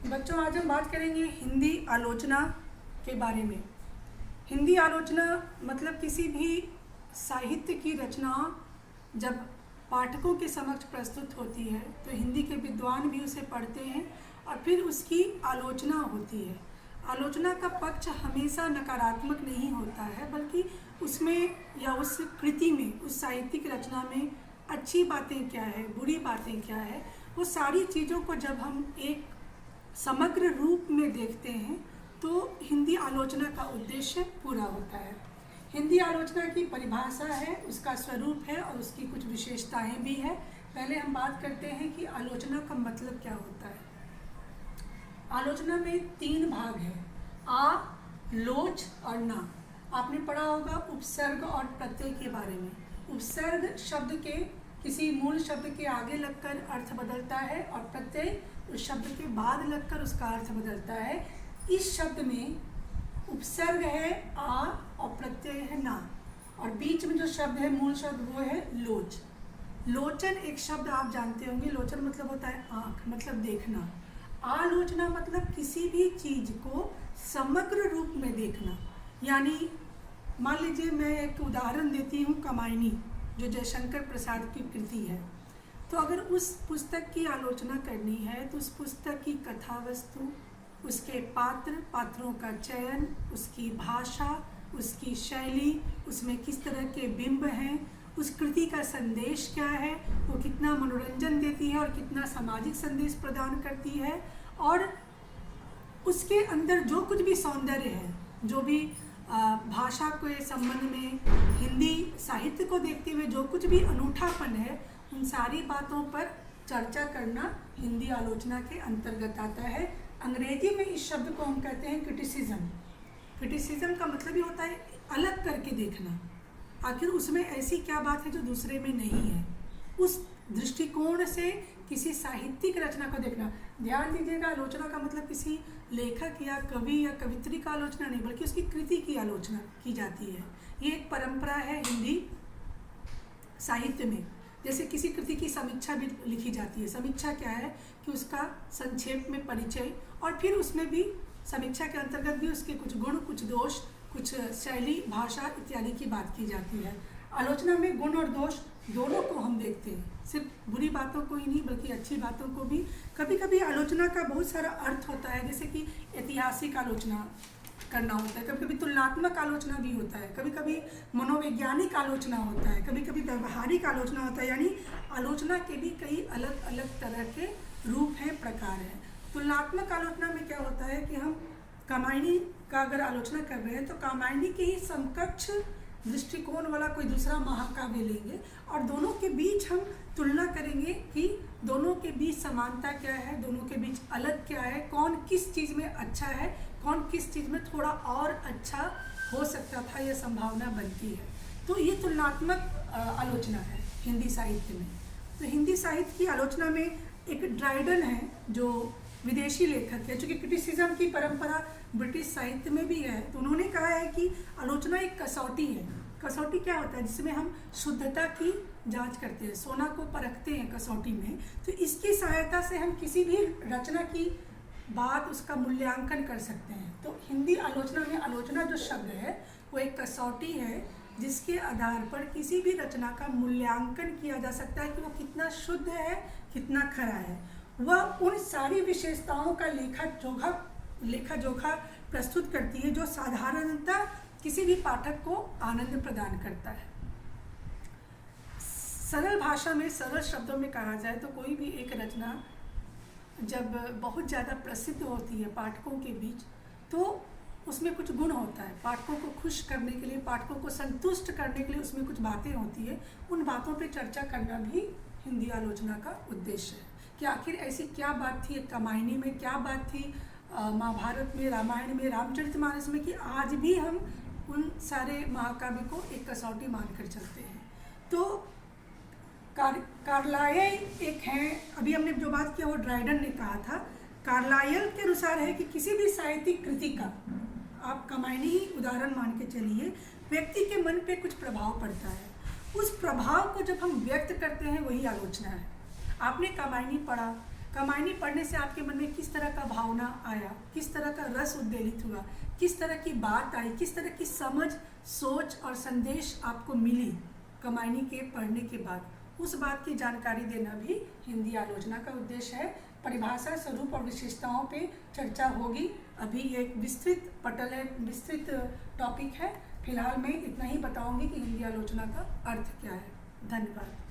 बच्चों, आज हम बात करेंगे हिंदी आलोचना के बारे में। हिंदी आलोचना मतलब किसी भी साहित्य की रचना जब पाठकों के समक्ष प्रस्तुत होती है तो हिंदी के विद्वान भी उसे पढ़ते हैं और फिर उसकी आलोचना होती है। आलोचना का पक्ष हमेशा नकारात्मक नहीं होता है, बल्कि उसमें या उस कृति में, उस साहित्यिक रचना में अच्छी बातें क्या है, बुरी बातें क्या है, वो सारी चीज़ों को जब हम एक समग्र रूप में देखते हैं तो हिंदी आलोचना का उद्देश्य पूरा होता है। हिंदी आलोचना की परिभाषा है, उसका स्वरूप है और उसकी कुछ विशेषताएं भी है। पहले हम बात करते हैं कि आलोचना का मतलब क्या होता है। आलोचना में 3 भाग हैं, आ, लोच और ना। आपने पढ़ा होगा उपसर्ग और प्रत्यय के बारे में। उपसर्ग शब्द के किसी मूल शब्द के आगे लगकर अर्थ बदलता है और प्रत्यय उस शब्द के बाद लगकर उसका अर्थ बदलता है। इस शब्द में उपसर्ग है आ और प्रत्यय है ना, और बीच में जो शब्द है, मूल शब्द, वो है लोच। लोचन एक शब्द आप जानते होंगे। लोचन मतलब होता है आँख, मतलब देखना। आलोचना मतलब किसी भी चीज़ को समग्र रूप में देखना। यानी मान लीजिए मैं एक उदाहरण देती हूँ, कामायनी, जो जयशंकर प्रसाद की कृति है। तो अगर उस पुस्तक की आलोचना करनी है तो उस पुस्तक की कथा वस्तु, उसके पात्रों का चयन, उसकी भाषा, उसकी शैली, उसमें किस तरह के बिंब हैं, उस कृति का संदेश क्या है, वो कितना मनोरंजन देती है और कितना सामाजिक संदेश प्रदान करती है, और उसके अंदर जो कुछ भी सौंदर्य है, जो भी भाषा के संबंध में, हिंदी साहित्य को देखते हुए जो कुछ भी अनूठापन है, उन सारी बातों पर चर्चा करना हिंदी आलोचना के अंतर्गत आता है। अंग्रेजी में इस शब्द को हम कहते हैं क्रिटिसिज्म। क्रिटिसिज्म का मतलब ही होता है अलग करके देखना, आखिर उसमें ऐसी क्या बात है जो दूसरे में नहीं है। उस दृष्टिकोण से किसी साहित्यिक रचना को देखना। ध्यान दीजिएगा, आलोचना का मतलब किसी लेखक या कवि या कवित्री का आलोचना नहीं, बल्कि उसकी कृति की आलोचना की जाती है। ये एक परंपरा है हिंदी साहित्य में। जैसे किसी कृति की समीक्षा भी लिखी जाती है। समीक्षा क्या है कि उसका संक्षेप में परिचय, और फिर उसमें भी समीक्षा के अंतर्गत भी उसके कुछ गुण, कुछ दोष, कुछ शैली, भाषा इत्यादि की बात की जाती है। आलोचना में गुण और दोष दोनों को हम देखते हैं, सिर्फ बुरी बातों को ही नहीं बल्कि अच्छी बातों को भी। कभी कभी आलोचना का बहुत सारा अर्थ होता है, जैसे कि ऐतिहासिक आलोचना करना होता है, कभी कभी तुलनात्मक आलोचना भी होता है, कभी कभी मनोवैज्ञानिक आलोचना होता है, कभी कभी व्यावहारिक आलोचना होता है। यानी आलोचना के भी कई अलग अलग तरह के रूप हैं, प्रकार हैं। तुलनात्मक आलोचना में क्या होता है कि हम कामायनी का अगर आलोचना कर रहे हैं तो कामायनी के ही समकक्ष दृष्टिकोण वाला कोई दूसरा महाकाव्य लेंगे और दोनों के बीच हम तुलना करेंगे कि दोनों के बीच समानता क्या है, दोनों के बीच अलग क्या है, कौन किस चीज़ में अच्छा है, कौन किस चीज़ में थोड़ा और अच्छा हो सकता था, यह संभावना बनती है। तो ये तुलनात्मक आलोचना है हिंदी साहित्य में। तो हिंदी साहित्य की आलोचना में एक ड्राइडन है जो विदेशी लेखक है, चूँकि क्रिटिसिज्म की परंपरा ब्रिटिश साहित्य में भी है, तो उन्होंने कहा है कि आलोचना एक कसौटी है। कसौटी क्या होता है? जिसमें हम शुद्धता की जांच करते हैं, सोना को परखते हैं कसौटी में। तो इसकी सहायता से हम किसी भी रचना की बात, उसका मूल्यांकन कर सकते हैं। तो हिंदी आलोचना में आलोचना जो शब्द है वो एक कसौटी है जिसके आधार पर किसी भी रचना का मूल्यांकन किया जा सकता है कि वो कितना शुद्ध है, कितना खरा है। वह उन सारी विशेषताओं का लेखा जोखा प्रस्तुत करती है जो साधारणतः किसी भी पाठक को आनंद प्रदान करता है। सरल भाषा में, सरल शब्दों में कहा जाए तो कोई भी एक रचना जब बहुत ज़्यादा प्रसिद्ध होती है पाठकों के बीच, तो उसमें कुछ गुण होता है। पाठकों को खुश करने के लिए, पाठकों को संतुष्ट करने के लिए उसमें कुछ बातें होती है। उन बातों पे चर्चा करना भी हिंदी आलोचना का उद्देश्य है कि आखिर ऐसी क्या बात थी कामायनी में, क्या बात थी महाभारत में, रामायण में, रामचरितमानस में, कि आज भी हम उन सारे महाकाव्य को एक कसौटी मानकर चलते हैं। तो कार्लाइल एक है, अभी हमने जो बात किया वो ड्राइडन ने कहा था। कार्लाइल के अनुसार है कि किसी भी साहित्यिक कृति का, आप कामायनी ही उदाहरण मान के चलिए, व्यक्ति के मन पे कुछ प्रभाव पड़ता है। उस प्रभाव को जब हम व्यक्त करते हैं वही आलोचना है। आपने कामायनी पढ़ा, कमायनी पढ़ने से आपके मन में किस तरह का भावना आया, किस तरह का रस उद्वेलित हुआ, किस तरह की बात आई, किस तरह की समझ, सोच और संदेश आपको मिली कमायनी के पढ़ने के बाद, उस बात की जानकारी देना भी हिंदी आलोचना का उद्देश्य है। परिभाषा, स्वरूप और विशेषताओं पे चर्चा होगी। अभी एक विस्तृत पटल है, विस्तृत टॉपिक है। फिलहाल मैं इतना ही बताऊंगी कि हिंदी आलोचना का अर्थ क्या है। धन्यवाद।